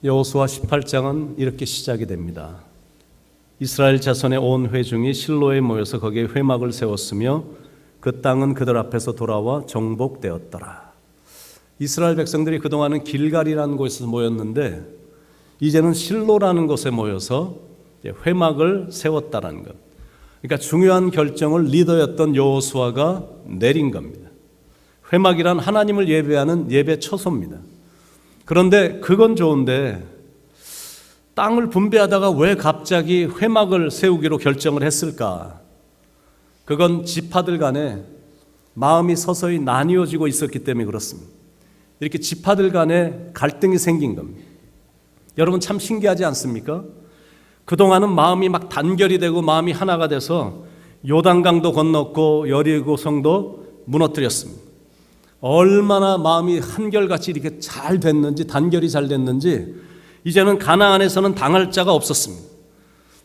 여호수아 18장은 이렇게 시작이 됩니다. 이스라엘 자손의 온 회중이 실로에 모여서 거기에 회막을 세웠으며 그 땅은 그들 앞에서 돌아와 정복되었더라. 이스라엘 백성들이 그동안은 길갈이라는 곳에서 모였는데 이제는 실로라는 곳에 모여서 회막을 세웠다라는 것. 그러니까 중요한 결정을 리더였던 여호수아가 내린 겁니다. 회막이란 하나님을 예배하는 예배 처소입니다. 그런데 그건 좋은데 땅을 분배하다가 왜 갑자기 회막을 세우기로 결정을 했을까? 그건 지파들 간에 마음이 서서히 나뉘어지고 있었기 때문에 그렇습니다. 이렇게 지파들 간에 갈등이 생긴 겁니다. 여러분 참 신기하지 않습니까? 그동안은 마음이 막 단결이 되고 마음이 하나가 돼서 요단강도 건넜고 여리고성도 무너뜨렸습니다. 얼마나 마음이 한결같이 이렇게 잘 됐는지, 단결이 잘 됐는지 이제는 가나안에서는 당할 자가 없었습니다.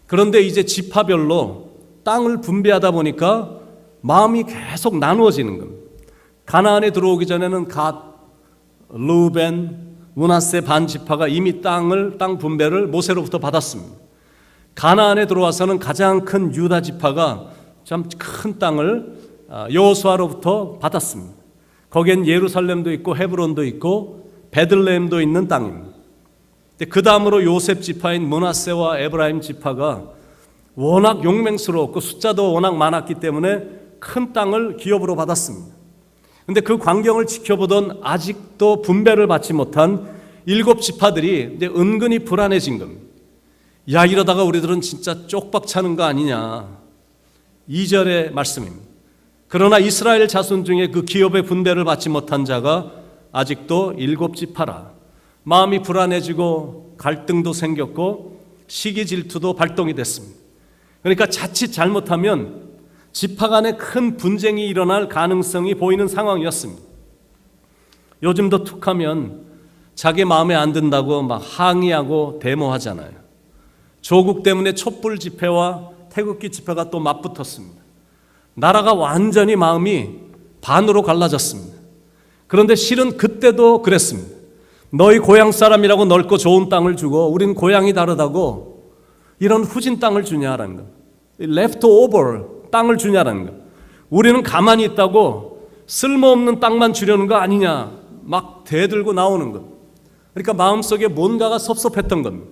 그런데 이제 지파별로 땅을 분배하다 보니까 마음이 계속 나누어지는 겁니다. 가나안에 들어오기 전에는 갓, 르우벤, 므낫세 반 지파가 이미 땅 분배를 모세로부터 받았습니다. 가나안에 들어와서는 가장 큰 유다 지파가 참 큰 땅을 여호수아로부터 받았습니다. 거기엔 예루살렘도 있고 헤브론도 있고 베들레헴도 있는 땅입니다. 그 다음으로 요셉 지파인 므낫세와 에브라임 지파가 워낙 용맹스러웠고 숫자도 워낙 많았기 때문에 큰 땅을 기업으로 받았습니다. 그런데 그 광경을 지켜보던 아직도 분배를 받지 못한 7지파들이 이제 은근히 불안해진 겁니다. 야, 이러다가 우리들은 진짜 쪽박 차는 거 아니냐. 2절의 말씀입니다. 그러나 이스라엘 자손 중에 그 기업의 분배를 받지 못한 자가 아직도 7지파라. 마음이 불안해지고 갈등도 생겼고 시기 질투도 발동이 됐습니다. 그러니까 자칫 잘못하면 지파 간에 큰 분쟁이 일어날 가능성이 보이는 상황이었습니다. 요즘도 툭하면 자기 마음에 안 든다고 막 항의하고 데모하잖아요. 조국 때문에 촛불 집회와 태극기 집회가 또 맞붙었습니다. 나라가 완전히 마음이 반으로 갈라졌습니다. 그런데 실은 그때도 그랬습니다. 너희 고향 사람이라고 넓고 좋은 땅을 주고 우린 고향이 다르다고 이런 후진 땅을 주냐라는 거. left over 땅을 주냐라는 거. 우리는 가만히 있다고 쓸모없는 땅만 주려는 거 아니냐 막 대들고 나오는 것. 그러니까 마음속에 뭔가가 섭섭했던 겁니다.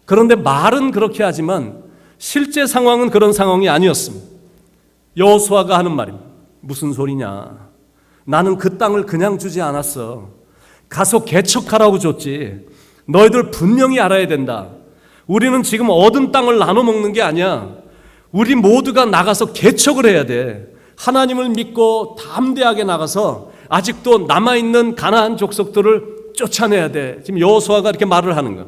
그런데 말은 그렇게 하지만 실제 상황은 그런 상황이 아니었습니다. 여호수아가 하는 말입니다. 무슨 소리냐. 나는 그 땅을 그냥 주지 않았어. 가서 개척하라고 줬지. 너희들 분명히 알아야 된다. 우리는 지금 얻은 땅을 나눠 먹는 게 아니야. 우리 모두가 나가서 개척을 해야 돼. 하나님을 믿고 담대하게 나가서 아직도 남아있는 가나안 족속들을 쫓아내야 돼. 지금 여호수아가 이렇게 말을 하는 거야.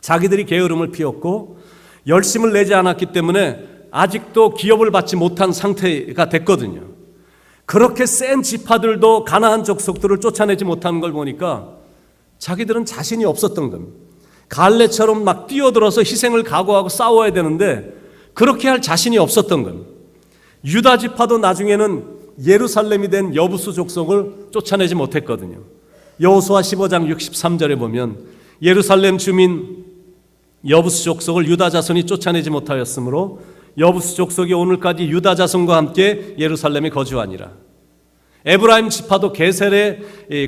자기들이 게으름을 피웠고 열심을 내지 않았기 때문에 아직도 기업을 받지 못한 상태가 됐거든요. 그렇게 센 지파들도 가나안 족속들을 쫓아내지 못하는 걸 보니까 자기들은 자신이 없었던 겁니다. 갈렙처럼 막 뛰어들어서 희생을 각오하고 싸워야 되는데 그렇게 할 자신이 없었던 겁니다. 유다 지파도 나중에는 예루살렘이 된 여부수 족속을 쫓아내지 못했거든요. 여호수아 15장 63절에 보면 예루살렘 주민 여부수 족속을 유다 자손이 쫓아내지 못하였으므로 여부수 족속이 오늘까지 유다 자손과 함께 예루살렘에 거주하니라. 에브라임 지파도 게셀에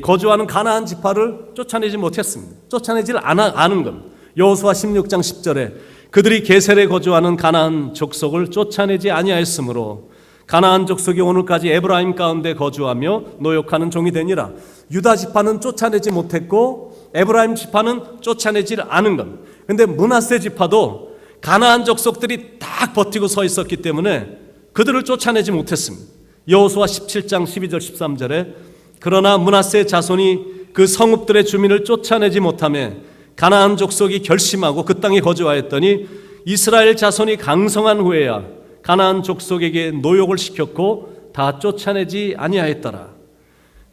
거주하는 가나안 지파를 쫓아내지 못했습니다. 쫓아내질 않은 겁니다. 여호수아 16장 10절에 그들이 게셀에 거주하는 가나안 족속을 쫓아내지 아니하였으므로 가나안 족속이 오늘까지 에브라임 가운데 거주하며 노역하는 종이 되니라. 유다 지파는 쫓아내지 못했고 에브라임 지파는 쫓아내질 않은 겁니다. 그런데 므낫세 지파도 가나안 족속들이 딱 버티고 서 있었기 때문에 그들을 쫓아내지 못했습니다. 여호수아 17장 12절 13절에 그러나 므낫세 자손이 그 성읍들의 주민을 쫓아내지 못하며 가나안 족속이 결심하고 그 땅에 거주하였더니 이스라엘 자손이 강성한 후에야 가나안 족속에게 노역을 시켰고 다 쫓아내지 아니하였더라.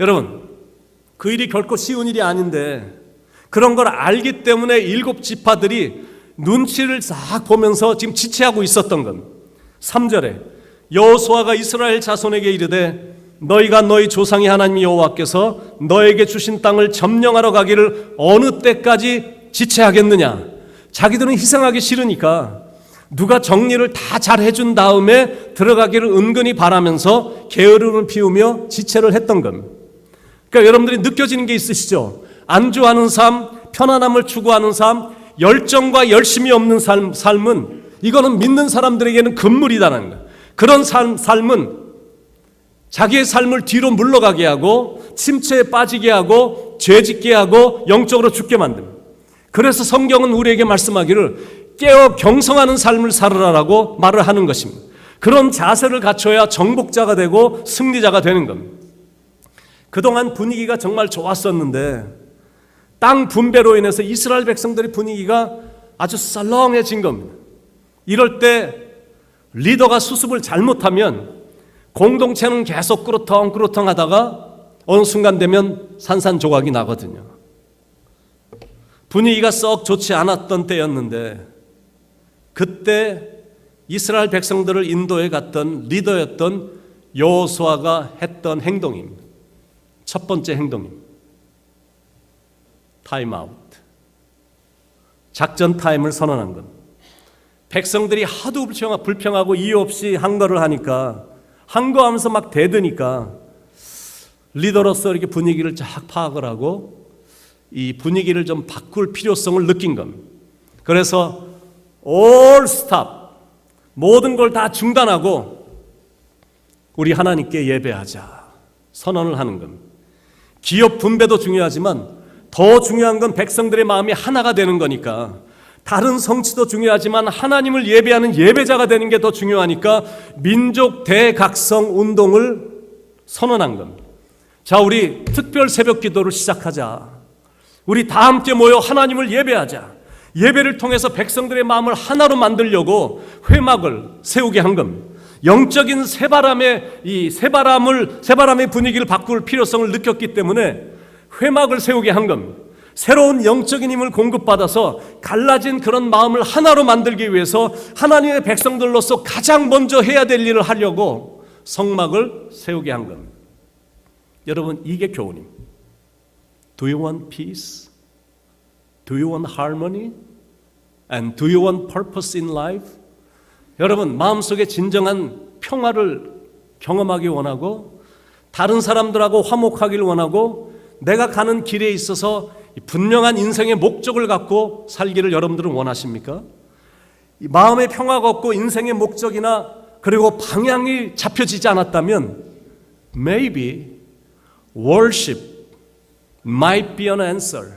여러분, 그 일이 결코 쉬운 일이 아닌데 그런 걸 알기 때문에 7지파들이 눈치를 싹 보면서 지금 지체하고 있었던 겁니다. 3절에 여호수아가 이스라엘 자손에게 이르되 너희가 너희 조상의 하나님 여호와께서 너에게 주신 땅을 점령하러 가기를 어느 때까지 지체하겠느냐. 자기들은 희생하기 싫으니까 누가 정리를 다 잘 해준 다음에 들어가기를 은근히 바라면서 게으름을 피우며 지체를 했던 겁니다. 그러니까 여러분들이 느껴지는 게 있으시죠? 안주하는 삶, 편안함을 추구하는 삶, 열정과 열심이 없는 삶은 이거는 믿는 사람들에게는 금물이다라는 거예요. 그런 삶은 자기의 삶을 뒤로 물러가게 하고 침체에 빠지게 하고 죄짓게 하고 영적으로 죽게 만듭니다. 그래서 성경은 우리에게 말씀하기를 깨어 경성하는 삶을 살으라라고 말을 하는 것입니다. 그런 자세를 갖춰야 정복자가 되고 승리자가 되는 겁니다. 그동안 분위기가 정말 좋았었는데 땅 분배로 인해서 이스라엘 백성들의 분위기가 아주 썰렁해진 겁니다. 이럴 때 리더가 수습을 잘못하면 공동체는 계속 꾸러텅꾸러텅 하다가 어느 순간 되면 산산조각이 나거든요. 분위기가 썩 좋지 않았던 때였는데 그때 이스라엘 백성들을 인도해 갔던 리더였던 여호수아가 했던 행동입니다. 첫 번째 행동입니다. 타임아웃. 작전 타임을 선언한 것. 백성들이 하도 불평하고 이유 없이 항거를 하니까 항거하면서 막 대드니까 리더로서 이렇게 분위기를 쫙 파악을 하고 이 분위기를 좀 바꿀 필요성을 느낀 겁니다. 그래서 all stop, 모든 걸 다 중단하고 우리 하나님께 예배하자 선언을 하는 겁니다. 기업 분배도 중요하지만 더 중요한 건 백성들의 마음이 하나가 되는 거니까 다른 성취도 중요하지만 하나님을 예배하는 예배자가 되는 게 더 중요하니까 민족 대각성 운동을 선언한 겁니다. 자, 우리 특별 새벽 기도를 시작하자. 우리 다 함께 모여 하나님을 예배하자. 예배를 통해서 백성들의 마음을 하나로 만들려고 회막을 세우게 한 겁니다. 영적인 새바람의 분위기를 바꿀 필요성을 느꼈기 때문에 회막을 세우게 한 겁니다. 새로운 영적인 힘을 공급받아서 갈라진 그런 마음을 하나로 만들기 위해서 하나님의 백성들로서 가장 먼저 해야 될 일을 하려고 성막을 세우게 한 겁니다. 여러분, 이게 교훈입니다. Do you want peace? Do you want harmony? And do you want purpose in life? 여러분, 마음속에 진정한 평화를 경험하기 원하고 다른 사람들하고 화목하기를 원하고 내가 가는 길에 있어서 분명한 인생의 목적을 갖고 살기를 여러분들은 원하십니까? 마음의 평화가 없고 인생의 목적이나 그리고 방향이 잡혀지지 않았다면 maybe worship might be an answer.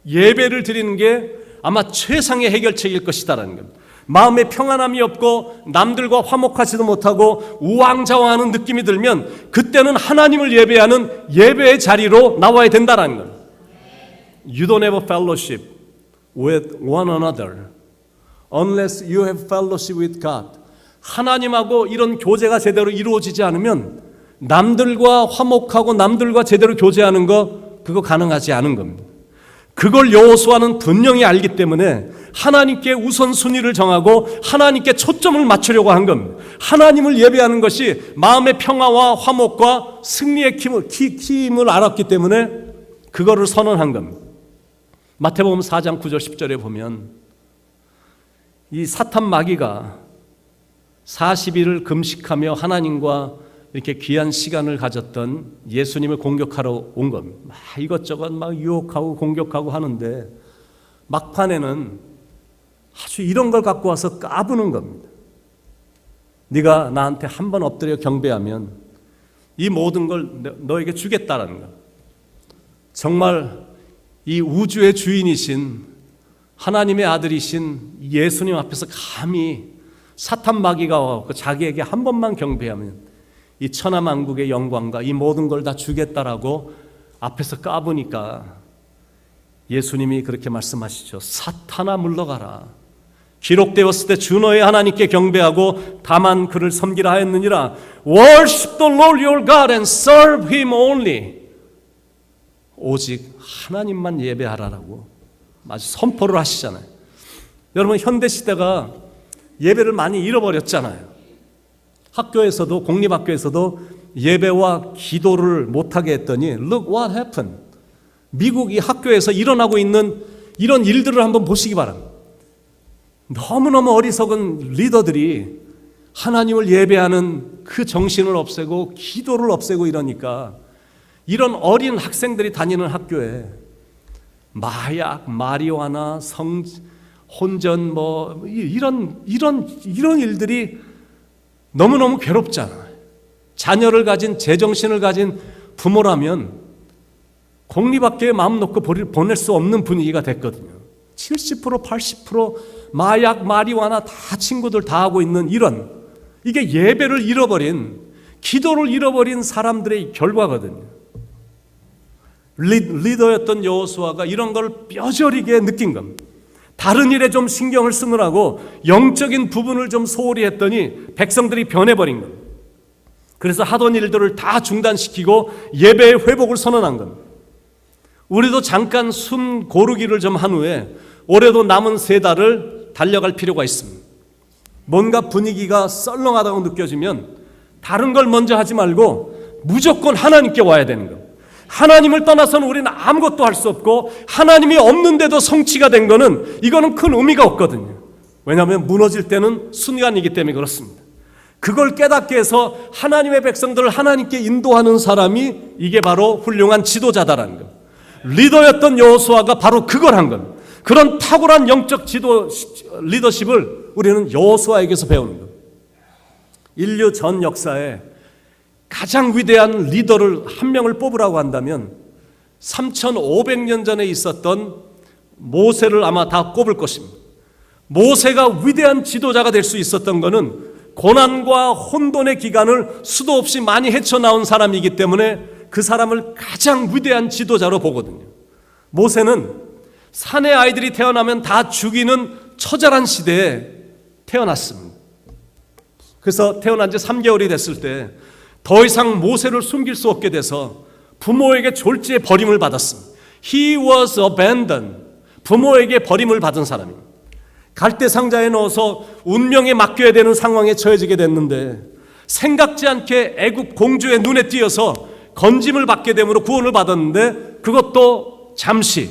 예배를 드리는 게 아마 최상의 해결책일 것이다라는 겁니다. 마음의 평안함이 없고 남들과 화목하지도 못하고 우왕좌왕하는 느낌이 들면 그때는 하나님을 예배하는 예배의 자리로 나와야 된다는 겁니다. You don't have a fellowship with one another unless you have fellowship with God. 하나님하고 이런 교제가 제대로 이루어지지 않으면 남들과 화목하고 남들과 제대로 교제하는 거 그거 가능하지 않은 겁니다. 그걸 여호수아는 분명히 알기 때문에 하나님께 우선순위를 정하고 하나님께 초점을 맞추려고 한 겁니다. 하나님을 예배하는 것이 마음의 평화와 화목과 승리의 힘을 알았기 때문에 그거를 선언한 겁니다. 마태복음 4장 9절 10절에 보면 이 사탄 마귀가 40일을 금식하며 하나님과 이렇게 귀한 시간을 가졌던 예수님을 공격하러 온 겁니다. 막 이것저것 막 유혹하고 공격하고 하는데 막판에는 아주 이런 걸 갖고 와서 까부는 겁니다. 네가 나한테 한 번 엎드려 경배하면 이 모든 걸 너에게 주겠다라는 거. 정말 이 우주의 주인이신 하나님의 아들이신 예수님 앞에서 감히 사탄 마귀가 와서 자기에게 한 번만 경배하면 이 천하만국의 영광과 이 모든 걸 다 주겠다라고 앞에서 까부니까 예수님이 그렇게 말씀하시죠. 사탄아 물러가라. 기록되었을 때 주 너의 하나님께 경배하고 다만 그를 섬기라 하였느니라. Worship the Lord your God and serve Him only. 오직 하나님만 예배하라라고 아주 선포를 하시잖아요. 여러분, 현대시대가 예배를 많이 잃어버렸잖아요. 학교에서도 공립학교에서도 예배와 기도를 못하게 했더니 Look what happened. 미국 이 학교에서 일어나고 있는 이런 일들을 한번 보시기 바랍니다. 너무너무 어리석은 리더들이 하나님을 예배하는 그 정신을 없애고 기도를 없애고 이러니까 이런 어린 학생들이 다니는 학교에 마약, 마리화나 혼전 이런 일들이 너무너무 괴롭잖아요. 자녀를 가진 제정신을 가진 부모라면 공립학교에 마음 놓고 보낼 수 없는 분위기가 됐거든요. 70%, 80% 마약, 마리화나 다 친구들 다 하고 있는 이게 예배를 잃어버린, 기도를 잃어버린 사람들의 결과거든요. 리더였던 여호수아가 이런 걸 뼈저리게 느낀 겁니다. 다른 일에 좀 신경을 쓰느라고 영적인 부분을 좀 소홀히 했더니 백성들이 변해버린 겁니다. 그래서 하던 일들을 다 중단시키고 예배의 회복을 선언한 겁니다. 우리도 잠깐 숨 고르기를 좀 한 후에 올해도 남은 3달을 달려갈 필요가 있습니다. 뭔가 분위기가 썰렁하다고 느껴지면 다른 걸 먼저 하지 말고 무조건 하나님께 와야 되는 겁니다. 하나님을 떠나서는 우리는 아무것도 할 수 없고 하나님이 없는데도 성취가 된 거는 이거는 큰 의미가 없거든요. 왜냐하면 무너질 때는 순간이기 때문에 그렇습니다. 그걸 깨닫게 해서 하나님의 백성들을 하나님께 인도하는 사람이 이게 바로 훌륭한 지도자다라는 겁니다. 리더였던 여호수아가 바로 그걸 한 겁니다. 그런 탁월한 영적 리더십을 우리는 여호수아에게서 배우는 겁니다. 인류 전 역사에 가장 위대한 리더를 한 명을 뽑으라고 한다면 3,500년 전에 있었던 모세를 아마 다 꼽을 것입니다. 모세가 위대한 지도자가 될 수 있었던 것은 고난과 혼돈의 기간을 수도 없이 많이 헤쳐나온 사람이기 때문에 그 사람을 가장 위대한 지도자로 보거든요. 모세는 산의 아이들이 태어나면 다 죽이는 처절한 시대에 태어났습니다. 그래서 태어난 지 3개월이 됐을 때 더 이상 모세를 숨길 수 없게 돼서 부모에게 졸지에 버림을 받았습니다. He was abandoned. 부모에게 버림을 받은 사람입니다. 갈대 상자에 넣어서 운명에 맡겨야 되는 상황에 처해지게 됐는데 생각지 않게 애굽 공주의 눈에 띄어서 건짐을 받게 됨으로 구원을 받았는데 그것도 잠시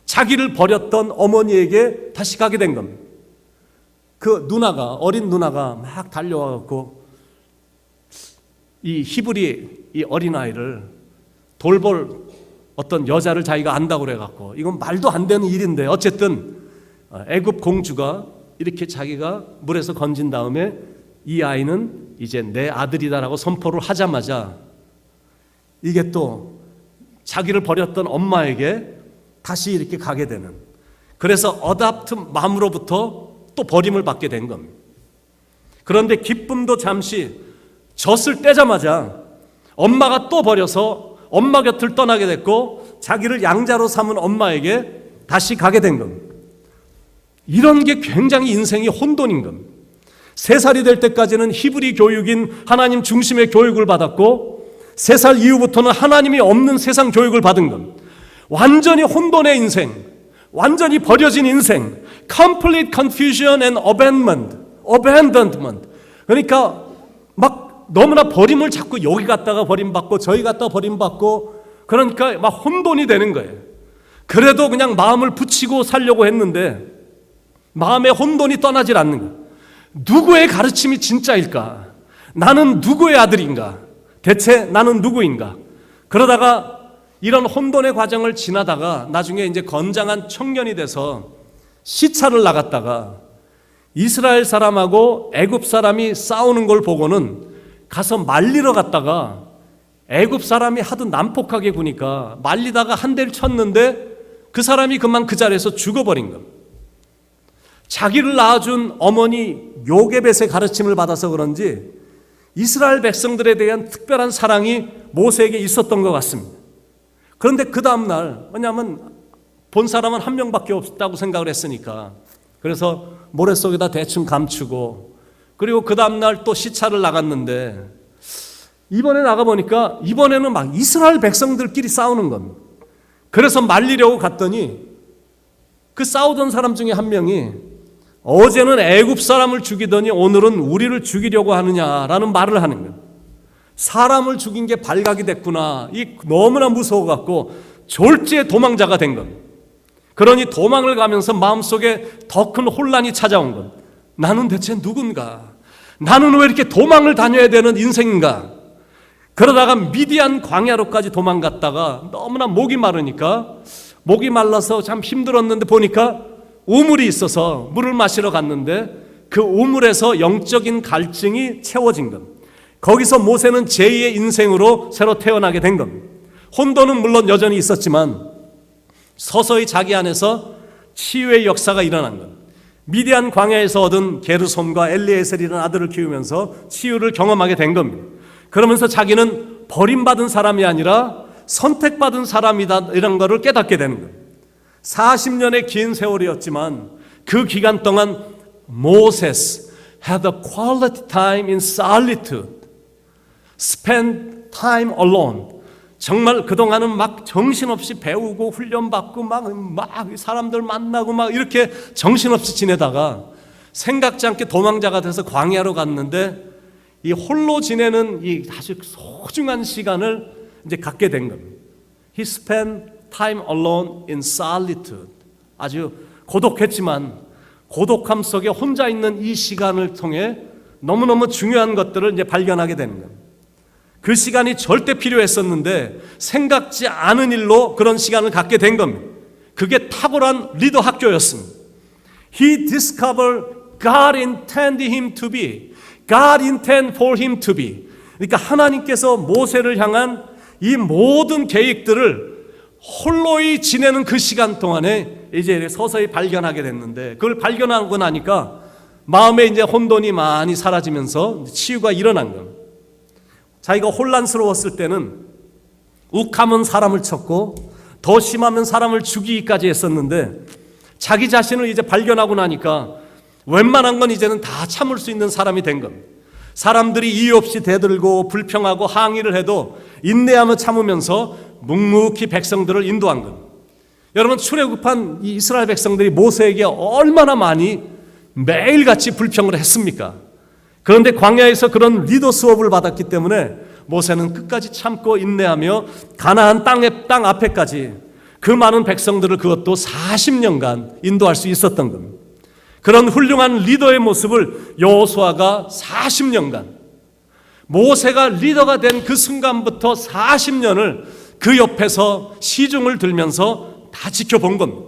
자기를 버렸던 어머니에게 다시 가게 된 겁니다. 그 누나가, 어린 누나가 막 달려와갖고 이 히브리 이 어린아이를 돌볼 어떤 여자를 자기가 안다고 그래갖고 이건 말도 안 되는 일인데 어쨌든 애굽 공주가 이렇게 자기가 물에서 건진 다음에 이 아이는 이제 내 아들이다라고 선포를 하자마자 이게 또 자기를 버렸던 엄마에게 다시 이렇게 가게 되는, 그래서 어답트 맘으로부터 또 버림을 받게 된 겁니다. 그런데 기쁨도 잠시 젖을 떼자마자 엄마가 또 버려서 엄마 곁을 떠나게 됐고 자기를 양자로 삼은 엄마에게 다시 가게 된 겁니다. 이런 게 굉장히 인생이 혼돈인 겁니다. 3살이 될 때까지는 히브리 교육인 하나님 중심의 교육을 받았고 3살 이후부터는 하나님이 없는 세상 교육을 받은 겁니다. 완전히 혼돈의 인생, 완전히 버려진 인생, complete confusion and abandonment. 그러니까 막 너무나 버림을 자꾸 여기 갔다가 버림받고 저기 갔다가 버림받고 그러니까 막 혼돈이 되는 거예요. 그래도 그냥 마음을 붙이고 살려고 했는데 마음의 혼돈이 떠나질 않는 거예요. 누구의 가르침이 진짜일까? 나는 누구의 아들인가? 대체 나는 누구인가? 그러다가 이런 혼돈의 과정을 지나다가 나중에 이제 건장한 청년이 돼서 시차를 나갔다가 이스라엘 사람하고 애굽 사람이 싸우는 걸 보고는 가서 말리러 갔다가 애굽 사람이 하도 난폭하게 구니까 말리다가 한 대를 쳤는데 그 사람이 그만 그 자리에서 죽어버린 겁니다. 자기를 낳아준 어머니 요게벳의 가르침을 받아서 그런지 이스라엘 백성들에 대한 특별한 사랑이 모세에게 있었던 것 같습니다. 그런데 그 다음날, 왜냐하면 본 사람은 한 명밖에 없다고 생각을 했으니까 그래서 모래 속에다 대충 감추고 그리고 그 다음날 또 시차를 나갔는데 이번에 나가보니까 이번에는 막 이스라엘 백성들끼리 싸우는 겁니다. 그래서 말리려고 갔더니 그 싸우던 사람 중에 한 명이 어제는 애굽 사람을 죽이더니 오늘은 우리를 죽이려고 하느냐라는 말을 하는 거예요. 사람을 죽인 게 발각이 됐구나. 이 너무나 무서워갖고 졸지에 도망자가 된 것. 그러니 도망을 가면서 마음속에 더 큰 혼란이 찾아온 것. 나는 대체 누군가? 나는 왜 이렇게 도망을 다녀야 되는 인생인가? 그러다가 미디안 광야로까지 도망갔다가 너무나 목이 마르니까, 목이 말라서 참 힘들었는데 보니까 우물이 있어서 물을 마시러 갔는데 그 우물에서 영적인 갈증이 채워진 것. 거기서 모세는 제2의 인생으로 새로 태어나게 된 것. 혼돈은 물론 여전히 있었지만 서서히 자기 안에서 치유의 역사가 일어난 것. 미디안 광야에서 얻은 게르솜과 엘리에셀이라는 아들을 키우면서 치유를 경험하게 된 겁니다. 그러면서 자기는 버림받은 사람이 아니라 선택받은 사람이다, 이런 것을 깨닫게 되는 거예요. 40년의 긴 세월이었지만 그 기간 동안 Moses had a quality time in solitude, spend time alone. 정말 그동안은 막 정신없이 배우고 훈련받고 막 사람들 만나고 막 이렇게 정신없이 지내다가 생각지 않게 도망자가 돼서 광야로 갔는데 이 홀로 지내는 이 아주 소중한 시간을 이제 갖게 된 겁니다. He spent time alone in solitude. 아주 고독했지만 고독함 속에 혼자 있는 이 시간을 통해 너무너무 중요한 것들을 이제 발견하게 되는 겁니다. 그 시간이 절대 필요했었는데 생각지 않은 일로 그런 시간을 갖게 된 겁니다. 그게 탁월한 리더 학교였습니다. He discovered God intended him to be. God intended for him to be. 그러니까 하나님께서 모세를 향한 이 모든 계획들을 홀로이 지내는 그 시간 동안에 이제 서서히 발견하게 됐는데, 그걸 발견하고 나니까 마음에 이제 혼돈이 많이 사라지면서 치유가 일어난 겁니다. 자기가 혼란스러웠을 때는 욱하면 사람을 쳤고 더 심하면 사람을 죽이기까지 했었는데 자기 자신을 이제 발견하고 나니까 웬만한 건 이제는 다 참을 수 있는 사람이 된 겁니다. 사람들이 이유 없이 대들고 불평하고 항의를 해도 인내하며 참으면서 묵묵히 백성들을 인도한 겁니다. 여러분, 출애굽한 이 이스라엘 백성들이 모세에게 얼마나 많이 매일같이 불평을 했습니까? 그런데 광야에서 그런 리더 수업을 받았기 때문에 모세는 끝까지 참고 인내하며 가나안 땅 앞에까지 그 많은 백성들을 그것도 40년간 인도할 수 있었던 겁니다. 그런 훌륭한 리더의 모습을 여호수아가 40년간, 모세가 리더가 된 그 순간부터 40년을 그 옆에서 시중을 들면서 다 지켜본 겁니다.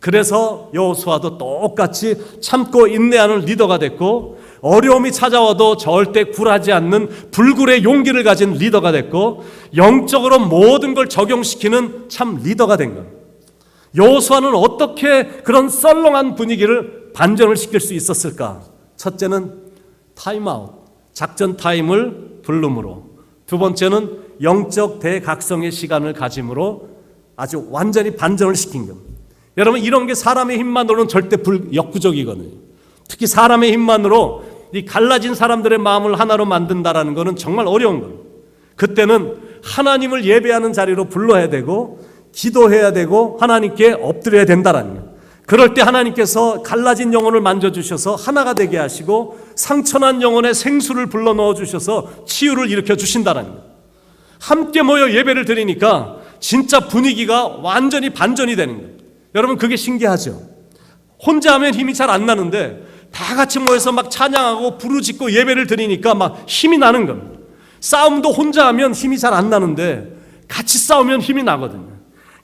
그래서 여호수아도 똑같이 참고 인내하는 리더가 됐고, 어려움이 찾아와도 절대 굴하지 않는 불굴의 용기를 가진 리더가 됐고, 영적으로 모든 걸 적용시키는 참 리더가 된 겁니다. 여호수아는 어떻게 그런 썰렁한 분위기를 반전을 시킬 수 있었을까? 첫째는 타임아웃, 작전 타임을 부름으로, 두 번째는 영적 대각성의 시간을 가짐으로 아주 완전히 반전을 시킨 겁니다. 여러분, 이런 게 사람의 힘만으로는 절대 역부족이거든요. 특히 사람의 힘만으로 이 갈라진 사람들의 마음을 하나로 만든다라는 것은 정말 어려운 겁니다. 그때는 하나님을 예배하는 자리로 불러야 되고 기도해야 되고 하나님께 엎드려야 된다라는 거예요. 그럴 때 하나님께서 갈라진 영혼을 만져주셔서 하나가 되게 하시고 상처난 영혼의 생수를 불러 넣어주셔서 치유를 일으켜 주신다라는 거예요. 함께 모여 예배를 드리니까 진짜 분위기가 완전히 반전이 되는 거예요. 여러분, 그게 신기하죠? 혼자 하면 힘이 잘 안 나는데 다 같이 모여서 막 찬양하고 부르짖고 예배를 드리니까 막 힘이 나는 겁니다. 싸움도 혼자 하면 힘이 잘 안 나는데 같이 싸우면 힘이 나거든요.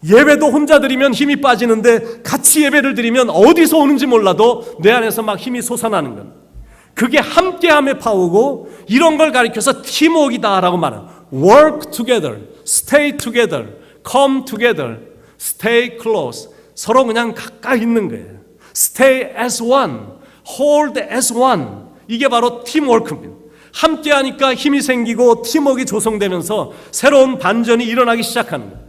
예배도 혼자 드리면 힘이 빠지는데 같이 예배를 드리면 어디서 오는지 몰라도 내 안에서 막 힘이 솟아나는 겁니다. 그게 함께함의 파워고, 이런 걸 가리켜서 팀워크이다라고 말해요. Work together, stay together, come together, stay close. 서로 그냥 가까이 있는 거예요. Stay as one, hold as one. 이게 바로 팀워크입니다. 함께 하니까 힘이 생기고 팀워크가 조성되면서 새로운 반전이 일어나기 시작하는 거예요.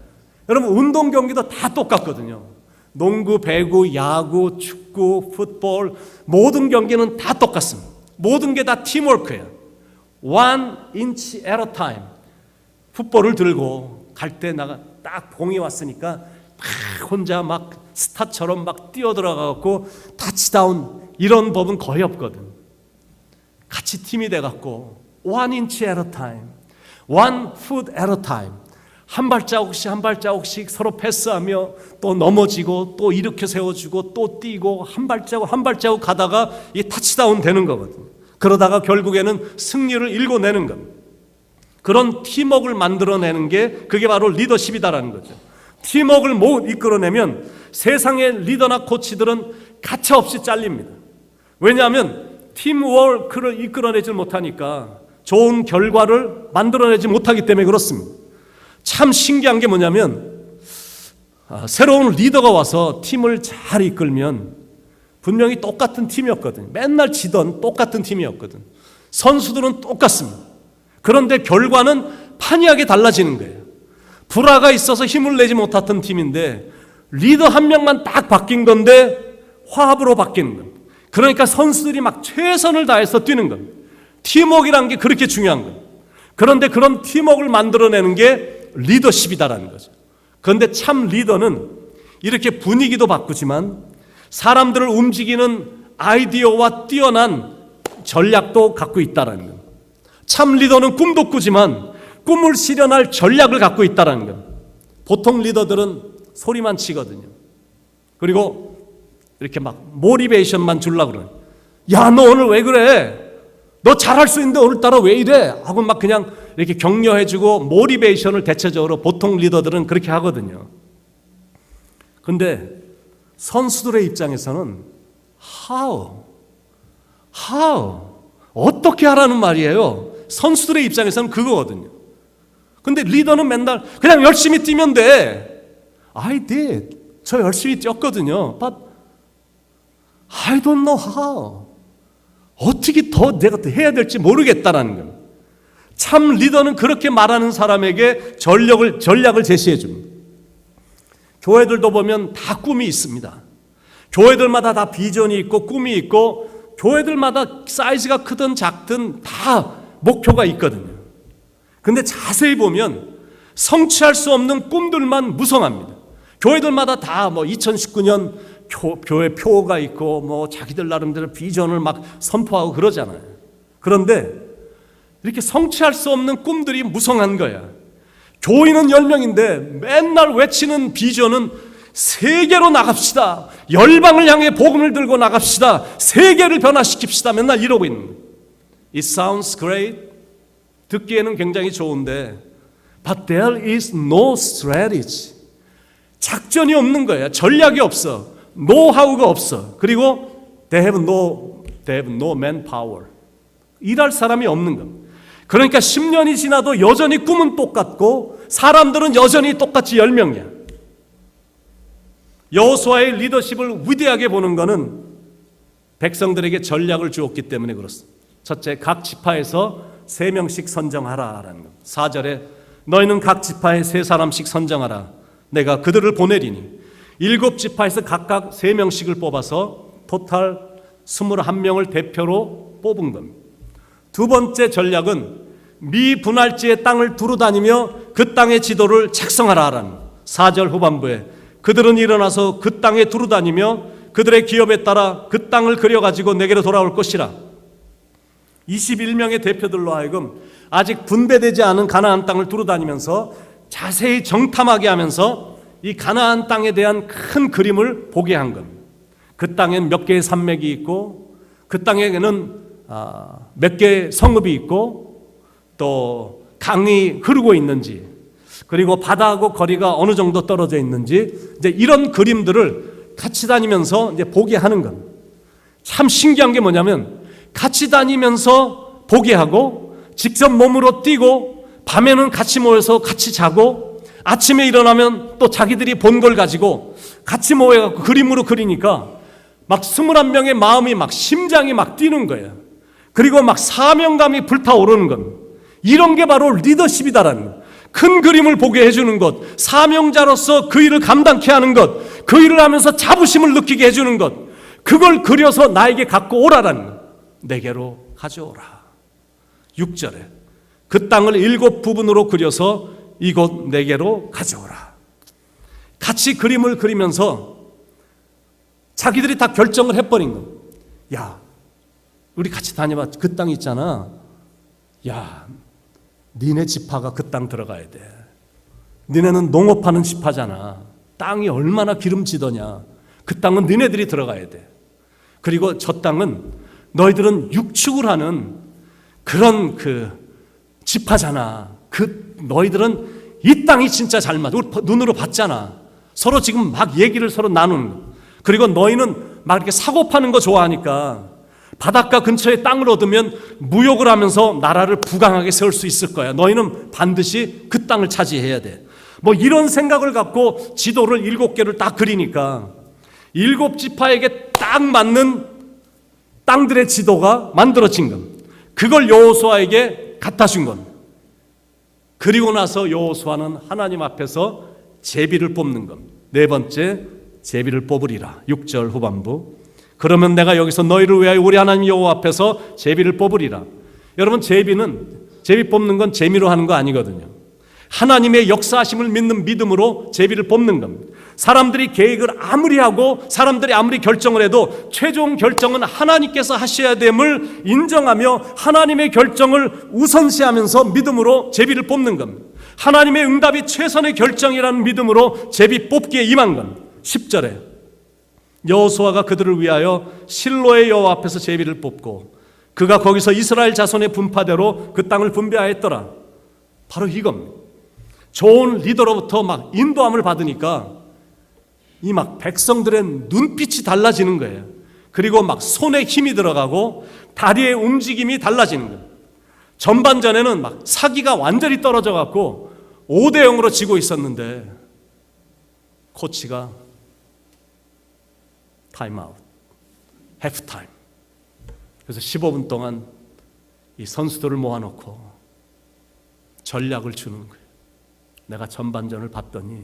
여러분, 운동 경기도 다 똑같거든요. 농구, 배구, 야구, 축구, 풋볼, 모든 경기는 다 똑같습니다. 모든 게 다 팀워크예요. One inch at a time. 풋볼을 들고 갈 때 나가 딱 공이 왔으니까 막 혼자 막 스타처럼 막 뛰어들어가고 타치다운, 이런 법은 거의 없거든. 같이 팀이 돼갖고 one inch at a time. One foot at a time. 한 발자국씩 한 발자국씩 서로 패스하며 또 넘어지고 또 일으켜 세워주고 또 뛰고 한 발자국 한 발자국 가다가 이 터치다운 되는 거거든요. 그러다가 결국에는 승리를 일궈내는 겁니다. 그런 팀워크를 만들어내는 게 그게 바로 리더십이다라는 거죠. 팀워크를 못 이끌어내면 세상의 리더나 코치들은 가차없이 잘립니다. 왜냐하면 팀워크를 이끌어내지 못하니까 좋은 결과를 만들어내지 못하기 때문에 그렇습니다. 참 신기한 게 뭐냐면 새로운 리더가 와서 팀을 잘 이끌면 분명히 똑같은 팀이었거든요. 맨날 지던 똑같은 팀이었거든. 선수들은 똑같습니다. 그런데 결과는 판이하게 달라지는 거예요. 불화가 있어서 힘을 내지 못했던 팀인데 리더 한 명만 딱 바뀐 건데 화합으로 바뀌는 겁니다. 그러니까 선수들이 막 최선을 다해서 뛰는 겁니다. 팀워크라는 게 그렇게 중요한 거예요. 그런데 그런 팀워크를 만들어내는 게 리더십이다라는 거죠. 그런데 참 리더는 이렇게 분위기도 바꾸지만 사람들을 움직이는 아이디어와 뛰어난 전략도 갖고 있다라는 거예요. 참 리더는 꿈도 꾸지만 꿈을 실현할 전략을 갖고 있다는 거예요. 보통 리더들은 소리만 치거든요. 그리고 이렇게 막 모티베이션만 주려고 그래요. 야, 너 오늘 왜 그래? 너 잘할 수 있는데 오늘따라 왜 이래? 하고 막 그냥 이렇게 격려해주고 모티베이션을 대체적으로 보통 리더들은 그렇게 하거든요. 근데 선수들의 입장에서는 how? 어떻게 하라는 말이에요? 선수들의 입장에서는 그거거든요. 근데 리더는 맨날 그냥 열심히 뛰면 돼. I did. 저 열심히 뛰었거든요. But I don't know how. 어떻게 더 내가 해야 될지 모르겠다라는 거예요. 참 리더는 그렇게 말하는 사람에게 전략을 제시해 줍니다. 교회들도 보면 다 꿈이 있습니다. 교회들마다 다 비전이 있고 꿈이 있고 교회들마다 사이즈가 크든 작든 다 목표가 있거든요. 근데 자세히 보면 성취할 수 없는 꿈들만 무성합니다. 교회들마다 다 2019년 교회 표가 있고 자기들 나름대로 비전을 막 선포하고 그러잖아요. 그런데 이렇게 성취할 수 없는 꿈들이 무성한 거야. 교인은 10명인데 맨날 외치는 비전은 세계로 나갑시다. 열방을 향해 복음을 들고 나갑시다. 세계를 변화시킵시다. 맨날 이러고 있는 거예요. It sounds great. 듣기에는 굉장히 좋은데 But there is no strategy. 작전이 없는 거야. 전략이 없어. 노하우가 없어. 그리고 they have no manpower. 일할 사람이 없는 겁니다. 그러니까 10년이 지나도 여전히 꿈은 똑같고 사람들은 여전히 똑같이 10명이야. 여호수아의 리더십을 위대하게 보는 것은 백성들에게 전략을 주었기 때문에 그렇습니다. 첫째, 각 지파에서 3명씩 선정하라라는 것. 4절에 너희는 각 지파에 3사람씩 선정하라. 내가 그들을 보내리니 7지파에서 각각 3명씩을 뽑아서 토탈 21명을 대표로 뽑은 겁니다. 두 번째 전략은 미분할지의 땅을 두루다니며 그 땅의 지도를 작성하라라는 4절 후반부에 그들은 일어나서 그 땅에 두루다니며 그들의 기업에 따라 그 땅을 그려가지고 내게로 돌아올 것이라. 21명의 대표들로 하여금 아직 분배되지 않은 가나안 땅을 두루다니면서 자세히 정탐하게 하면서 이 가나안 땅에 대한 큰 그림을 보게 한 겁니다. 그 땅엔 몇 개의 산맥이 있고 그 땅에는 몇 개의 성읍이 있고 또 강이 흐르고 있는지 그리고 바다하고 거리가 어느 정도 떨어져 있는지 이제 이런 그림들을 같이 다니면서 이제 보게 하는 겁니다. 참 신기한 게 뭐냐면 같이 다니면서 보게 하고 직접 몸으로 뛰고 밤에는 같이 모여서 같이 자고 아침에 일어나면 또 자기들이 본 걸 가지고 같이 모여서 그림으로 그리니까 막 21명의 마음이 막 심장이 막 뛰는 거예요. 그리고 막 사명감이 불타오르는 겁니다. 이런 게 바로 리더십이다라는 것. 큰 그림을 보게 해주는 것, 사명자로서 그 일을 감당케 하는 것, 그 일을 하면서 자부심을 느끼게 해주는 것, 그걸 그려서 나에게 갖고 오라라는 것. 내게로 가져오라. 6절에 그 땅을 7 부분으로 그려서 이곳 내게로 가져오라. 같이 그림을 그리면서 자기들이 다 결정을 해버린 겁니다. 야, 우리 같이 다녀봐. 그 땅 있잖아. 야, 니네 지파가 그 땅 들어가야 돼. 니네는 농업하는 지파잖아. 땅이 얼마나 기름지더냐. 그 땅은 니네들이 들어가야 돼. 그리고 저 땅은 너희들은 육축을 하는 그런 지파잖아. 너희들은 이 땅이 진짜 잘 맞아. 우리 눈으로 봤잖아. 서로 지금 막 얘기를 서로 나누는 거. 그리고 너희는 막 이렇게 사고 파는 거 좋아하니까 바닷가 근처에 땅을 얻으면 무역을 하면서 나라를 부강하게 세울 수 있을 거야. 너희는 반드시 그 땅을 차지해야 돼. 뭐 이런 생각을 갖고 지도를 7개를 딱 그리니까 7지파에게 딱 맞는 땅들의 지도가 만들어진 것. 그걸 여호수아에게 갖다 준 것. 그리고 나서 여호수아는 하나님 앞에서 제비를 뽑는 것. 4번째, 제비를 뽑으리라. 6절 후반부. 그러면 내가 여기서 너희를 위하여 우리 하나님 여호와 앞에서 제비를 뽑으리라. 여러분, 제비 뽑는 건 재미로 하는 거 아니거든요. 하나님의 역사하심을 믿는 믿음으로 제비를 뽑는 겁니다. 사람들이 계획을 아무리 하고 사람들이 아무리 결정을 해도 최종 결정은 하나님께서 하셔야 됨을 인정하며 하나님의 결정을 우선시하면서 믿음으로 제비를 뽑는 겁니다. 하나님의 응답이 최선의 결정이라는 믿음으로 제비 뽑기에 임한 겁니다. 10절에 여호수아가 그들을 위하여 실로의 여호와 앞에서 제비를 뽑고 그가 거기서 이스라엘 자손의 분파대로 그 땅을 분배하였더라. 바로 이겁니다. 좋은 리더로부터 막 인도함을 받으니까 이 막 백성들의 눈빛이 달라지는 거예요. 그리고 막 손에 힘이 들어가고 다리의 움직임이 달라지는 거예요. 전반전에는 막 사기가 완전히 떨어져 갖고 5대0으로 지고 있었는데 코치가 타임아웃, 해프타임. 그래서 15분 동안 이 선수들을 모아놓고 전략을 주는 거예요. 내가 전반전을 봤더니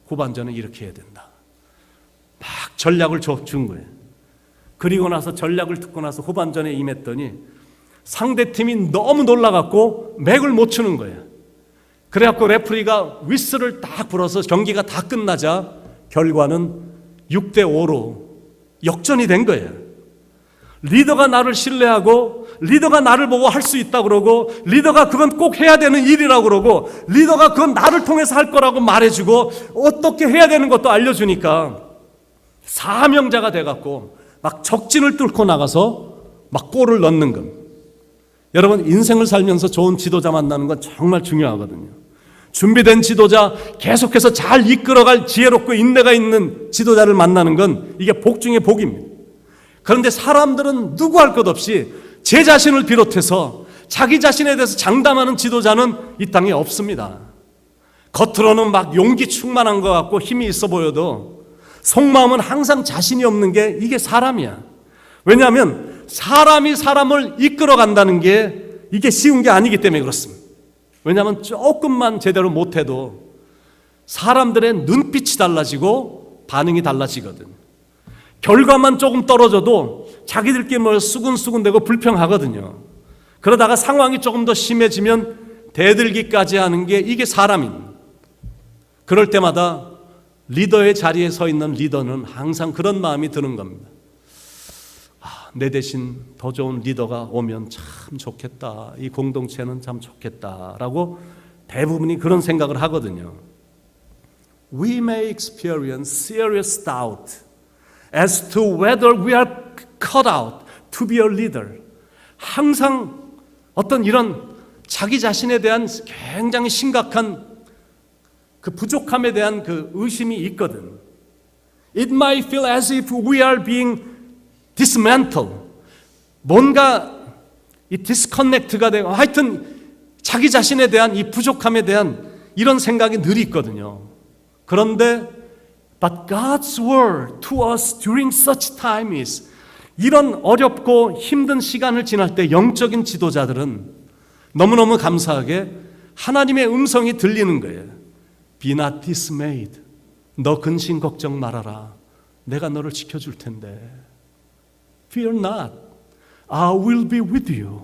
후반전은 이렇게 해야 된다. 막 전략을 준 거예요. 그리고 나서 전략을 듣고 나서 후반전에 임했더니 상대팀이 너무 놀라갖고 맥을 못 추는 거예요. 그래갖고 레프리가 휘슬을 딱 불어서 경기가 다 끝나자 결과는 6대5로 역전이 된 거예요. 리더가 나를 신뢰하고 리더가 나를 보고 할 수 있다고 그러고 리더가 그건 꼭 해야 되는 일이라고 그러고 리더가 그건 나를 통해서 할 거라고 말해주고 어떻게 해야 되는 것도 알려주니까 사명자가 돼갖고 막 적진을 뚫고 나가서 막 골을 넣는 것. 여러분, 인생을 살면서 좋은 지도자 만나는 건 정말 중요하거든요. 준비된 지도자, 계속해서 잘 이끌어갈 지혜롭고 인내가 있는 지도자를 만나는 건 이게 복 중에 복입니다. 그런데 사람들은 누구 할 것 없이 제 자신을 비롯해서 자기 자신에 대해서 장담하는 지도자는 이 땅에 없습니다. 겉으로는 막 용기 충만한 것 같고 힘이 있어 보여도 속마음은 항상 자신이 없는 게 이게 사람이야. 왜냐하면 사람이 사람을 이끌어 간다는 게 이게 쉬운 게 아니기 때문에 그렇습니다. 왜냐하면 조금만 제대로 못해도 사람들의 눈빛이 달라지고 반응이 달라지거든. 결과만 조금 떨어져도 자기들끼리 뭐 수근수근대고 불평하거든요. 그러다가 상황이 조금 더 심해지면 대들기까지 하는 게 이게 사람입니다. 그럴 때마다 리더의 자리에 서 있는 리더는 항상 그런 마음이 드는 겁니다. 내 대신 더 좋은 리더가 오면 참 좋겠다. 이 공동체는 참 좋겠다라고 대부분이 그런 생각을 하거든요. We may experience serious doubt as to whether we are cut out to be a leader. 항상 어떤 이런 자기 자신에 대한 굉장히 심각한 그 부족함에 대한 그 의심이 있거든. It might feel as if we are being dismantled. 뭔가 이 disconnect가 되고 하여튼 자기 자신에 대한 이 부족함에 대한 이런 생각이 늘 있거든요. 그런데 But God's word to us during such time is 이런 어렵고 힘든 시간을 지날 때 영적인 지도자들은 너무너무 감사하게 하나님의 음성이 들리는 거예요. Be not dismayed. 너 근심 걱정 말아라. 내가 너를 지켜줄 텐데. Fear not. I will be with you.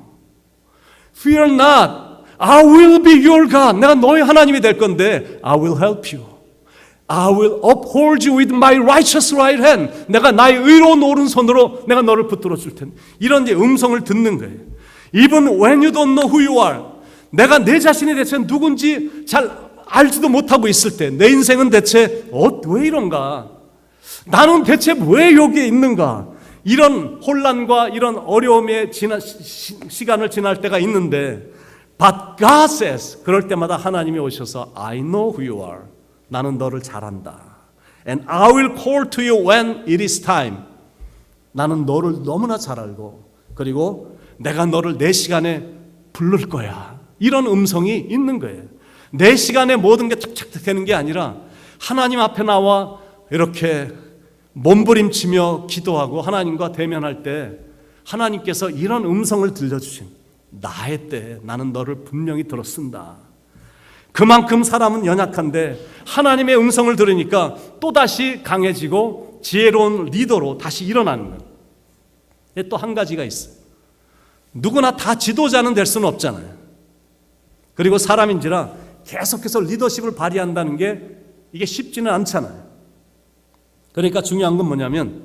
Fear not. I will be your God. 내가 너의 하나님이 될 건데 I will help you. I will uphold you with my righteous right hand. 내가 나의 의로운 오른손으로 내가 너를 붙들어 줄 텐데. 이런 이제 음성을 듣는 거예요. Even when you don't know who you are. 내가 내 자신이 대체 누군지 잘 알지도 못하고 있을 때, 내 인생은 대체 왜 이런가? 나는 대체 왜 여기에 있는가? 이런 혼란과 이런 어려움의 시간을 지날 때가 있는데, But God says, 그럴 때마다 하나님이 오셔서 I know who you are. 나는 너를 잘 안다. And I will call to you when it is time. 나는 너를 너무나 잘 알고, 그리고 내가 너를 내 시간에 부를 거야. 이런 음성이 있는 거예요. 내 시간에 모든 게 착착 되는 게 아니라 하나님 앞에 나와 이렇게 몸부림치며 기도하고 하나님과 대면할 때 하나님께서 이런 음성을 들려주신, 나의 때 나는 너를 분명히 들었습니다. 그만큼 사람은 연약한데 하나님의 음성을 들으니까 또다시 강해지고 지혜로운 리더로 다시 일어나는 거예요. 또 한 가지가 있어요. 누구나 다 지도자는 될 수는 없잖아요. 그리고 사람인지라 계속해서 리더십을 발휘한다는 게 이게 쉽지는 않잖아요. 그러니까 중요한 건 뭐냐면,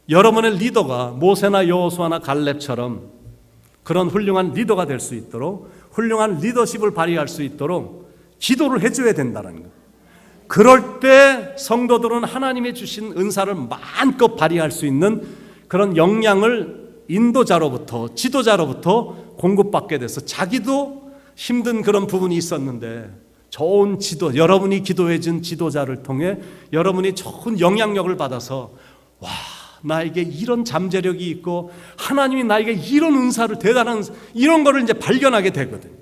여러분의 리더가 모세나 여호수아나 갈렙처럼 그런 훌륭한 리더가 될 수 있도록, 훌륭한 리더십을 발휘할 수 있도록 기도를 해줘야 된다는 거예요. 그럴 때 성도들은 하나님이 주신 은사를 마음껏 발휘할 수 있는 그런 역량을 인도자로부터, 지도자로부터 공급받게 돼서 자기도 힘든 그런 부분이 있었는데 좋은 지도, 여러분이 기도해 준 지도자를 통해 여러분이 좋은 영향력을 받아서, 와, 나에게 이런 잠재력이 있고 하나님이 나에게 이런 은사를, 대단한 이런 거를 이제 발견하게 되거든요.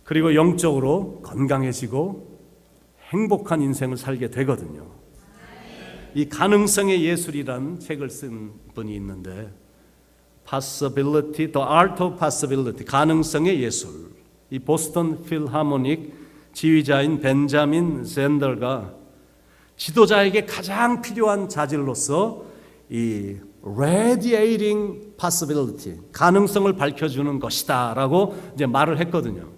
그리고 영적으로 건강해지고 행복한 인생을 살게 되거든요. 이 가능성의 예술이라는 책을 쓴 분이 있는데, Possibility, The Art of Possibility, 가능성의 예술. 이 보스턴 필하모닉 지휘자인 벤자민 샌더가 지도자에게 가장 필요한 자질로서 이 Radiating Possibility, 가능성을 밝혀주는 것이다라고 이제 말을 했거든요.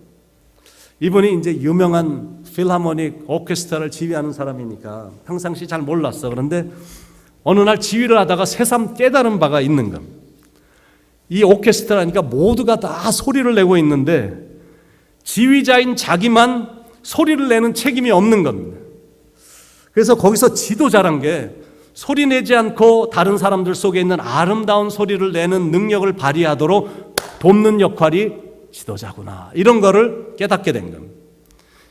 이분이 이제 유명한 필하모닉 오케스트라를 지휘하는 사람이니까 평상시 잘 몰랐어. 그런데 어느 날 지휘를 하다가 새삼 깨달은 바가 있는 겁니다. 이 오케스트라니까 모두가 다 소리를 내고 있는데 지휘자인 자기만 소리를 내는 책임이 없는 겁니다. 그래서 거기서 지도자란 게 소리 내지 않고 다른 사람들 속에 있는 아름다운 소리를 내는 능력을 발휘하도록 돕는 역할이 지도자구나, 이런 거를 깨닫게 된 겁니다.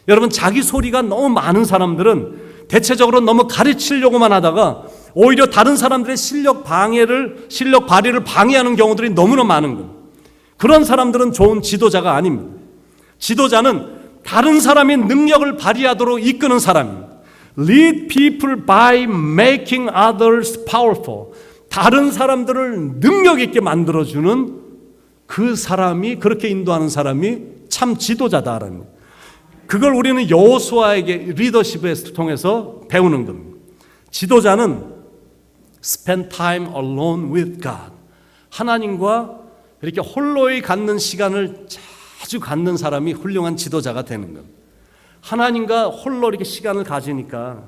여러분, 자기 소리가 너무 많은 사람들은 대체적으로 너무 가르치려고만 하다가 오히려 다른 사람들의 실력 발휘를 방해하는 경우들이 너무나 많은 겁니다. 그런 사람들은 좋은 지도자가 아닙니다. 지도자는 다른 사람의 능력을 발휘하도록 이끄는 사람입니다. Lead people by making others powerful. 다른 사람들을 능력 있게 만들어주는 그 사람이, 그렇게 인도하는 사람이 참 지도자다라는 거예요. 그걸 우리는 여호수아에게 리더십을 통해서 배우는 겁니다. 지도자는 spend time alone with God. 하나님과 이렇게 홀로이 갖는 시간을 자주 갖는 사람이 훌륭한 지도자가 되는 겁니다. 하나님과 홀로 이렇게 시간을 가지니까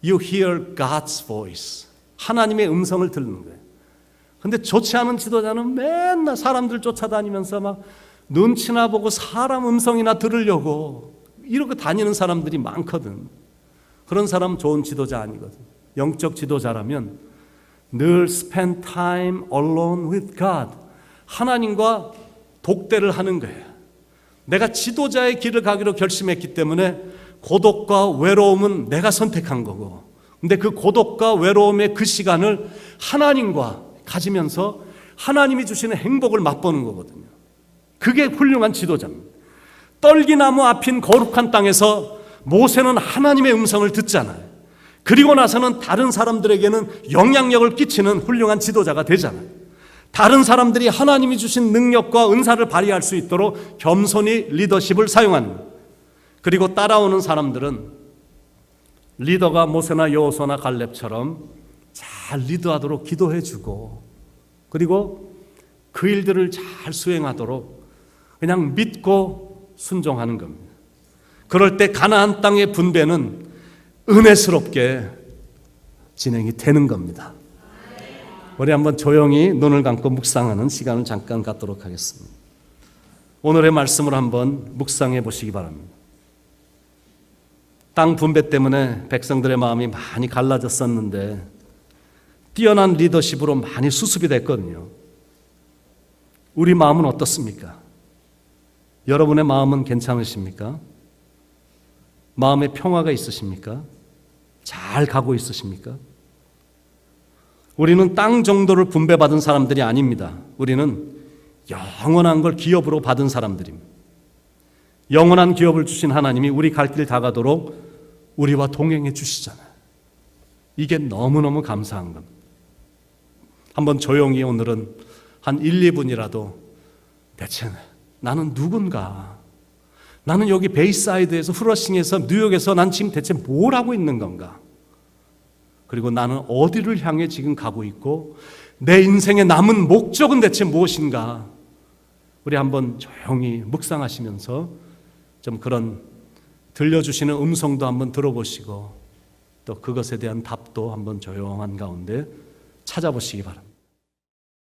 you hear God's voice. 하나님의 음성을 듣는 거예요. 근데 좋지 않은 지도자는 맨날 사람들 쫓아다니면서 막 눈치나 보고 사람 음성이나 들으려고 이러고 다니는 사람들이 많거든. 그런 사람은 좋은 지도자 아니거든. 영적 지도자라면 늘 spend time alone with God. 하나님과 독대를 하는 거예요. 내가 지도자의 길을 가기로 결심했기 때문에 고독과 외로움은 내가 선택한 거고, 근데 그 고독과 외로움의 그 시간을 하나님과 가지면서 하나님이 주시는 행복을 맛보는 거거든요. 그게 훌륭한 지도자입니다. 떨기나무 앞인 거룩한 땅에서 모세는 하나님의 음성을 듣잖아요. 그리고 나서는 다른 사람들에게는 영향력을 끼치는 훌륭한 지도자가 되잖아요. 다른 사람들이 하나님이 주신 능력과 은사를 발휘할 수 있도록 겸손히 리더십을 사용하는 거예요. 그리고 따라오는 사람들은 리더가 모세나 여호수아나 갈렙처럼 잘 리드하도록 기도해주고, 그리고 그 일들을 잘 수행하도록 그냥 믿고 순종하는 겁니다. 그럴 때 가나안 땅의 분배는 은혜스럽게 진행이 되는 겁니다. 우리 한번 조용히 눈을 감고 묵상하는 시간을 잠깐 갖도록 하겠습니다. 오늘의 말씀을 한번 묵상해 보시기 바랍니다. 땅 분배 때문에 백성들의 마음이 많이 갈라졌었는데 뛰어난 리더십으로 많이 수습이 됐거든요. 우리 마음은 어떻습니까? 여러분의 마음은 괜찮으십니까? 마음의 평화가 있으십니까? 잘 가고 있으십니까? 우리는 땅 정도를 분배받은 사람들이 아닙니다. 우리는 영원한 걸 기업으로 받은 사람들입니다. 영원한 기업을 주신 하나님이 우리 갈 길 다 가도록 우리와 동행해 주시잖아요. 이게 너무너무 감사한 겁니다. 한번 조용히 오늘은 한 1, 2분이라도 대체 나는 누군가? 나는 여기 베이사이드에서 후러싱에서 뉴욕에서 난 지금 대체 뭘 하고 있는 건가? 그리고 나는 어디를 향해 지금 가고 있고 내 인생의 남은 목적은 대체 무엇인가? 우리 한번 조용히 묵상하시면서 좀 그런 들려주시는 음성도 한번 들어보시고 또 그것에 대한 답도 한번 조용한 가운데 찾아보시기 바랍니다.